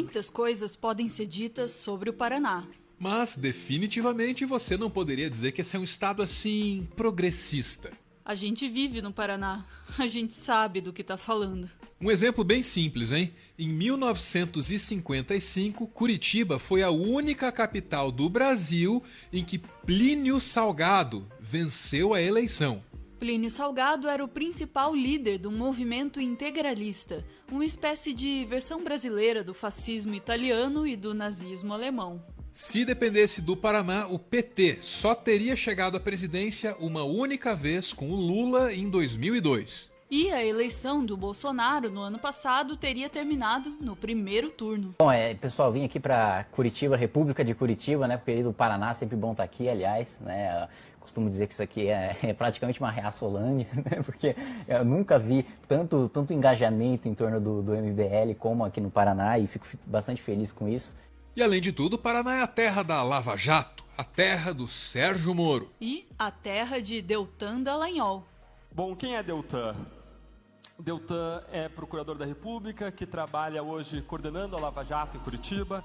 Muitas coisas podem ser ditas sobre o Paraná. Mas, definitivamente, você não poderia dizer que esse é um estado, assim, progressista. A gente vive no Paraná. A gente sabe do que está falando. Um exemplo bem simples, hein? Em 1955, Curitiba foi a única capital do Brasil em que Plínio Salgado venceu a eleição. Plínio Salgado era o principal líder do movimento integralista, uma espécie de versão brasileira do fascismo italiano e do nazismo alemão. Se dependesse do Paraná, o PT só teria chegado à presidência uma única vez com o Lula em 2002. E a eleição do Bolsonaro no ano passado teria terminado no primeiro turno. Bom, pessoal, vim aqui para Curitiba, República de Curitiba, né? Período do Paraná, sempre bom estar aqui, aliás, né? Costumo dizer que isso aqui é praticamente uma reaçolândia, né? Porque eu nunca vi tanto engajamento em torno do MBL como aqui no Paraná e fico bastante feliz com isso. E além de tudo, o Paraná é a terra da Lava Jato, a terra do Sérgio Moro. E a terra de Deltan Dallagnol. Bom, quem é Deltan? Deltan é procurador da República, que trabalha hoje coordenando a Lava Jato em Curitiba.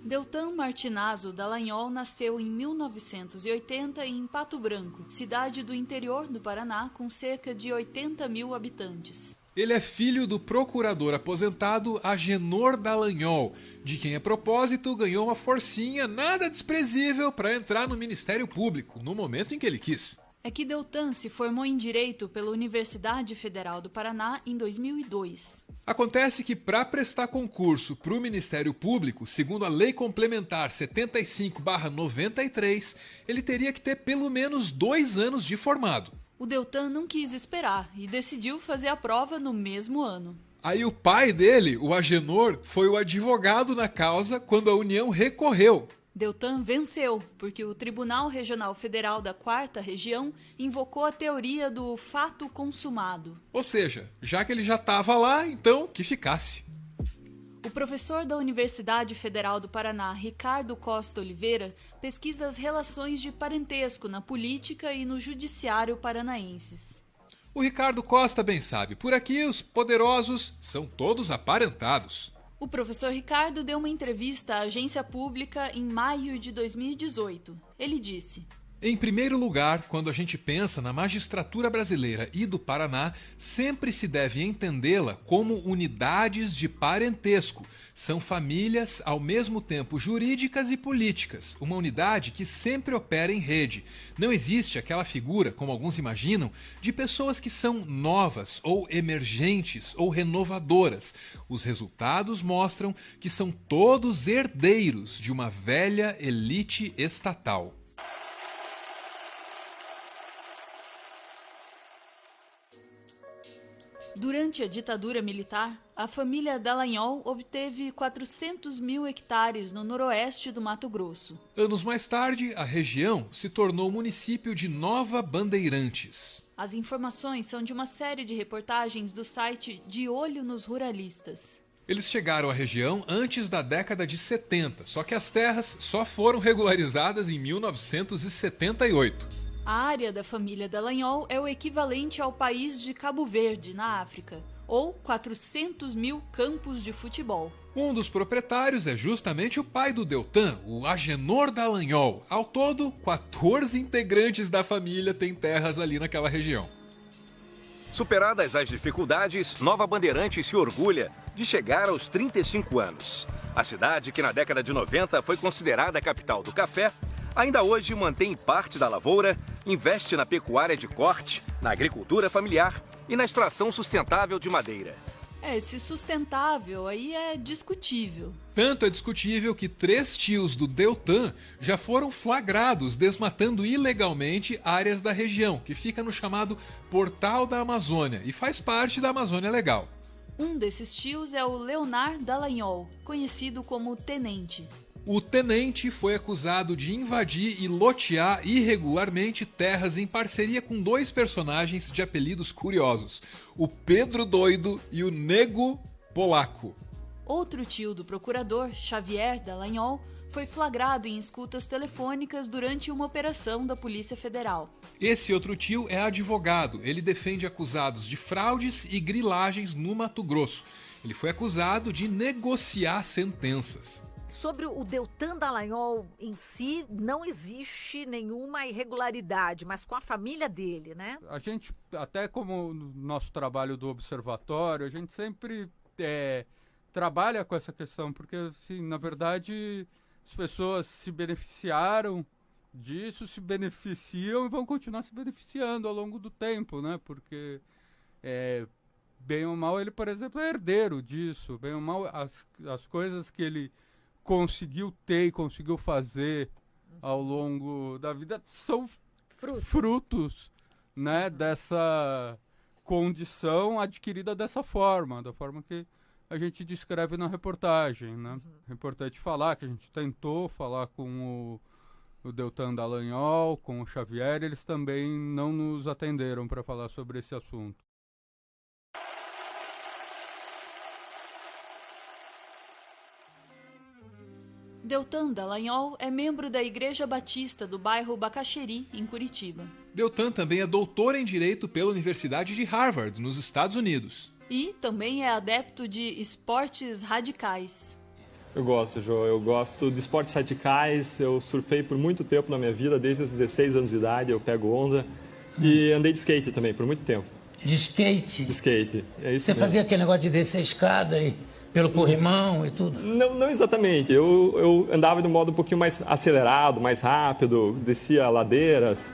Deltan Martinazzo Dallagnol nasceu em 1980 em Pato Branco, cidade do interior do Paraná com cerca de 80 mil habitantes. Ele é filho do procurador aposentado Agenor Dallagnol, de quem, a propósito, ganhou uma forcinha nada desprezível para entrar no Ministério Público, no momento em que ele quis. É que Deltan se formou em Direito pela Universidade Federal do Paraná em 2002. Acontece que, para prestar concurso para o Ministério Público, segundo a Lei Complementar 75/93, ele teria que ter pelo menos 2 anos de formado. O Deltan não quis esperar e decidiu fazer a prova no mesmo ano. Aí o pai dele, o Agenor, foi o advogado na causa quando a União recorreu. Deltan venceu, porque o Tribunal Regional Federal da 4ª Região invocou a teoria do fato consumado. Ou seja, já que ele já estava lá, então que ficasse. O professor da Universidade Federal do Paraná, Ricardo Costa Oliveira, pesquisa as relações de parentesco na política e no judiciário paranaenses. O Ricardo Costa bem sabe, por aqui os poderosos são todos aparentados. O professor Ricardo deu uma entrevista à agência pública em maio de 2018. Ele disse: Em primeiro lugar, quando a gente pensa na magistratura brasileira e do Paraná, sempre se deve entendê-la como unidades de parentesco. São famílias, ao mesmo tempo jurídicas e políticas, uma unidade que sempre opera em rede. Não existe aquela figura, como alguns imaginam, de pessoas que são novas, ou emergentes, ou renovadoras. Os resultados mostram que são todos herdeiros de uma velha elite estatal. Durante a ditadura militar, a família Dallagnol obteve 400 mil hectares no noroeste do Mato Grosso. Anos mais tarde, a região se tornou município de Nova Bandeirantes. As informações são de uma série de reportagens do site De Olho nos Ruralistas. Eles chegaram à região antes da década de 70, só que as terras só foram regularizadas em 1978. A área da família Dallagnol é o equivalente ao país de Cabo Verde, na África, ou 400 mil campos de futebol. Um dos proprietários é justamente o pai do Deltan, o Agenor Dallagnol. Ao todo, 14 integrantes da família têm terras ali naquela região. Superadas as dificuldades, Nova Bandeirantes se orgulha de chegar aos 35 anos. A cidade, que na década de 90 foi considerada a capital do café, ainda hoje mantém parte da lavoura, investe na pecuária de corte, na agricultura familiar e na extração sustentável de madeira. Esse sustentável aí é discutível. Tanto é discutível que 3 tios do Deltan já foram flagrados desmatando ilegalmente áreas da região, que fica no chamado Portal da Amazônia e faz parte da Amazônia Legal. Um desses tios é o Leonard Dallagnol, conhecido como Tenente. O tenente foi acusado de invadir e lotear irregularmente terras em parceria com 2 personagens de apelidos curiosos, o Pedro Doido e o Nego Polaco. Outro tio do procurador, Xavier Dallagnol, foi flagrado em escutas telefônicas durante uma operação da Polícia Federal. Esse outro tio é advogado. Ele defende acusados de fraudes e grilagens no Mato Grosso. Ele foi acusado de negociar sentenças. Sobre o Deltan Dallagnol em si, não existe nenhuma irregularidade, mas com a família dele, né? A gente, até como no nosso trabalho do observatório, a gente sempre trabalha com essa questão, porque, assim, na verdade, as pessoas se beneficiaram disso, se beneficiam e vão continuar se beneficiando ao longo do tempo, né? Porque, bem ou mal, ele, por exemplo, é herdeiro disso. Bem ou mal, as coisas que ele conseguiu ter e conseguiu fazer ao longo da vida são frutos, né, dessa condição adquirida dessa forma, da forma que a gente descreve na reportagem, né? É importante falar que a gente tentou falar com o Deltan Dallagnol, com o Xavier, eles também não nos atenderam para falar sobre esse assunto. Deltan Dallagnol é membro da Igreja Batista do bairro Bacaxeri, em Curitiba. Deltan também é doutor em Direito pela Universidade de Harvard, nos Estados Unidos. E também é adepto de esportes radicais. Eu gosto, Jô. Eu gosto de esportes radicais. Eu surfei por muito tempo na minha vida, desde os 16 anos de idade, eu pego onda. E andei de skate também, por muito tempo. De skate? De skate, é isso. Você mesmo. fazia aquele negócio de descer a escada e pelo corrimão e tudo? Não exatamente. Eu andava de um modo um pouquinho mais acelerado, mais rápido, descia ladeiras.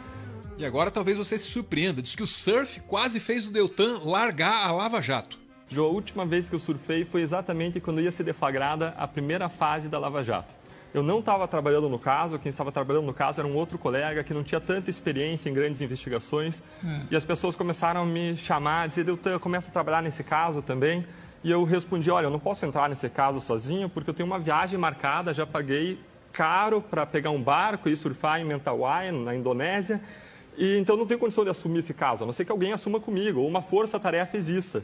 E agora talvez você se surpreenda. Diz que o surf quase fez o Deltan largar a Lava Jato. Jô, a última vez que eu surfei foi exatamente quando ia ser deflagrada a primeira fase da Lava Jato. Eu não estava trabalhando no caso, quem estava trabalhando no caso era um outro colega que não tinha tanta experiência em grandes investigações. E as pessoas começaram a me chamar, dizer, Deltan, começa a trabalhar nesse caso também. E eu respondi, olha, eu não posso entrar nesse caso sozinho porque eu tenho uma viagem marcada, já paguei caro para pegar um barco e surfar em Mentawai, na Indonésia. E então não tenho condição de assumir esse caso, a não ser que alguém assuma comigo, ou uma força-tarefa exista.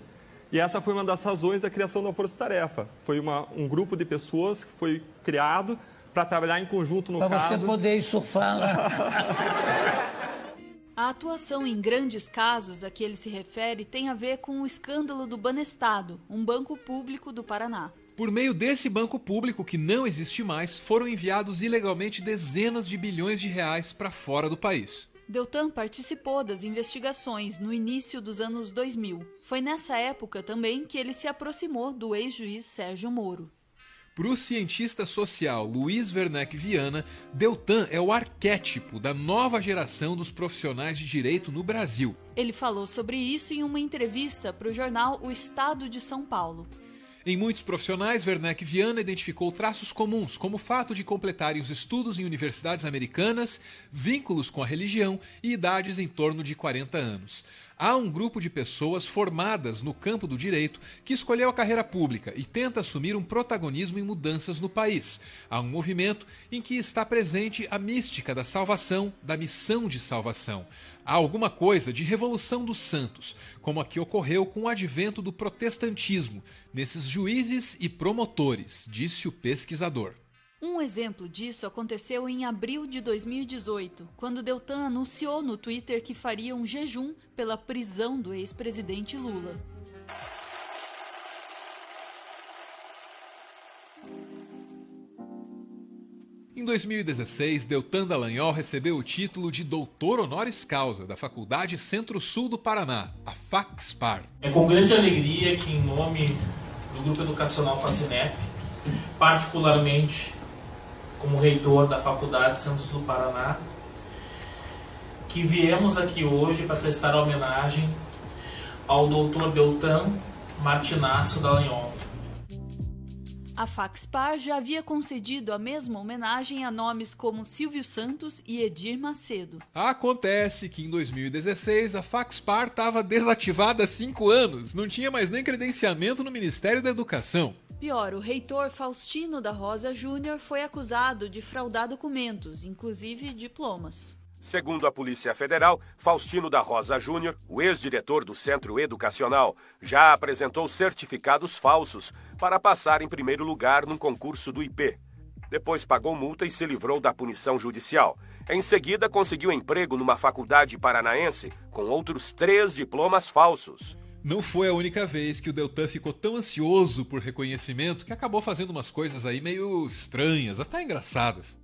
E essa foi uma das razões da criação da força-tarefa. Foi um grupo de pessoas que foi criado para trabalhar em conjunto no caso. Para você poder surfar lá. A atuação em grandes casos a que ele se refere tem a ver com o escândalo do Banestado, um banco público do Paraná. Por meio desse banco público, que não existe mais, foram enviados ilegalmente dezenas de bilhões de reais para fora do país. Deltan participou das investigações no início dos anos 2000. Foi nessa época também que ele se aproximou do ex-juiz Sérgio Moro. Para o cientista social Luiz Werneck Viana, Deltan é o arquétipo da nova geração dos profissionais de direito no Brasil. Ele falou sobre isso em uma entrevista para o jornal O Estado de São Paulo. Em muitos profissionais, Werneck Viana identificou traços comuns, como o fato de completarem os estudos em universidades americanas, vínculos com a religião e idades em torno de 40 anos. Há um grupo de pessoas formadas no campo do direito que escolheu a carreira pública e tenta assumir um protagonismo em mudanças no país. Há um movimento em que está presente a mística da salvação, da missão de salvação. Há alguma coisa de revolução dos santos, como a que ocorreu com o advento do protestantismo, nesses juízes e promotores, disse o pesquisador. Um exemplo disso aconteceu em abril de 2018, quando Deltan anunciou no Twitter que faria um jejum pela prisão do ex-presidente Lula. Em 2016, Deltan Dallagnol recebeu o título de Doutor Honoris Causa da Faculdade Centro-Sul do Paraná, a FACSPAR. É com grande alegria que, em nome do Grupo Educacional Facinep, particularmente como reitor da Faculdade Centro-Sul do Paraná, que viemos aqui hoje para prestar homenagem ao Dr. Deltan Martinácio Dallagnol. A FACSPAR já havia concedido a mesma homenagem a nomes como Silvio Santos e Edir Macedo. Acontece que em 2016 a FACSPAR estava desativada há 5 anos, não tinha mais nem credenciamento no Ministério da Educação. Pior, o reitor Faustino da Rosa Júnior foi acusado de fraudar documentos, inclusive diplomas. Segundo a Polícia Federal, Faustino da Rosa Júnior, o ex-diretor do Centro Educacional, já apresentou certificados falsos para passar em primeiro lugar num concurso do IP. Depois pagou multa e se livrou da punição judicial. Em seguida, conseguiu emprego numa faculdade paranaense com outros 3 diplomas falsos. Não foi a única vez que o Deltan ficou tão ansioso por reconhecimento que acabou fazendo umas coisas aí meio estranhas, até engraçadas.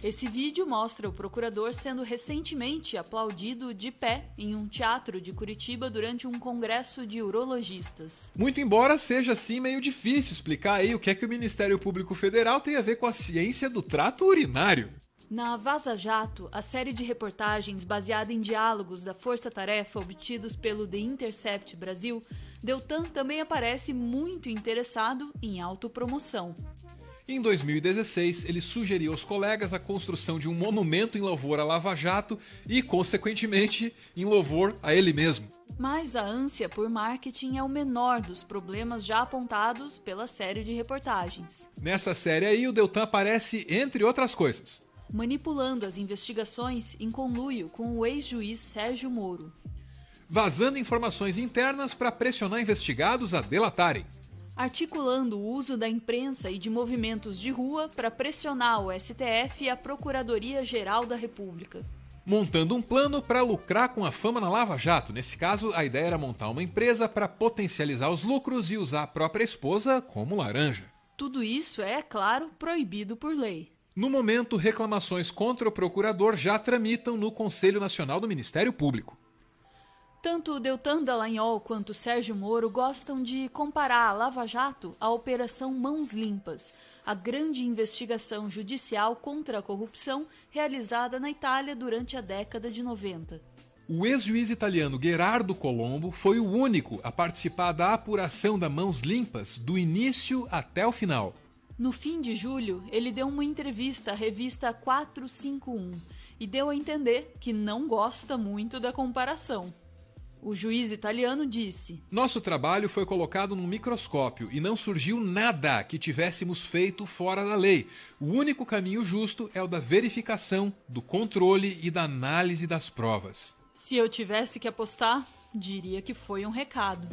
Esse vídeo mostra o procurador sendo recentemente aplaudido de pé em um teatro de Curitiba durante um congresso de urologistas. Muito embora seja assim meio difícil explicar aí o que é que o Ministério Público Federal tem a ver com a ciência do trato urinário. Na Vaza Jato, a série de reportagens baseada em diálogos da Força Tarefa obtidos pelo The Intercept Brasil, Deltan também aparece muito interessado em autopromoção. Em 2016, ele sugeriu aos colegas a construção de um monumento em louvor à Lava Jato e, consequentemente, em louvor a ele mesmo. Mas a ânsia por marketing é o menor dos problemas já apontados pela série de reportagens. Nessa série aí, o Deltan aparece, entre outras coisas, manipulando as investigações em conluio com o ex-juiz Sérgio Moro, vazando informações internas para pressionar investigados a delatarem, articulando o uso da imprensa e de movimentos de rua para pressionar o STF e a Procuradoria-Geral da República, montando um plano para lucrar com a fama na Lava Jato. Nesse caso, a ideia era montar uma empresa para potencializar os lucros e usar a própria esposa como laranja. Tudo isso é, claro, proibido por lei. No momento, reclamações contra o procurador já tramitam no Conselho Nacional do Ministério Público. Tanto Deltan Dallagnol quanto Sérgio Moro gostam de comparar a Lava Jato à Operação Mãos Limpas, a grande investigação judicial contra a corrupção realizada na Itália durante a década de 90. O ex-juiz italiano Gherardo Colombo foi o único a participar da apuração da Mãos Limpas do início até o final. No fim de julho, ele deu uma entrevista à revista 451 e deu a entender que não gosta muito da comparação. O juiz italiano disse: nosso trabalho foi colocado num microscópio e não surgiu nada que tivéssemos feito fora da lei. O único caminho justo é o da verificação, do controle e da análise das provas. Se eu tivesse que apostar, diria que foi um recado.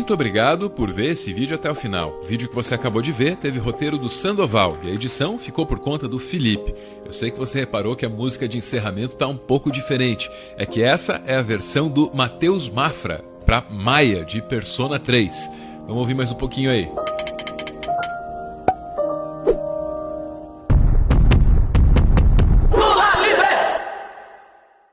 Muito obrigado por ver esse vídeo até o final. O vídeo que você acabou de ver teve roteiro do Sandoval e a edição ficou por conta do Felipe. Eu sei que você reparou que a música de encerramento está um pouco diferente. É que essa é a versão do Matheus Mafra para Maia, de Persona 3. Vamos ouvir mais um pouquinho aí.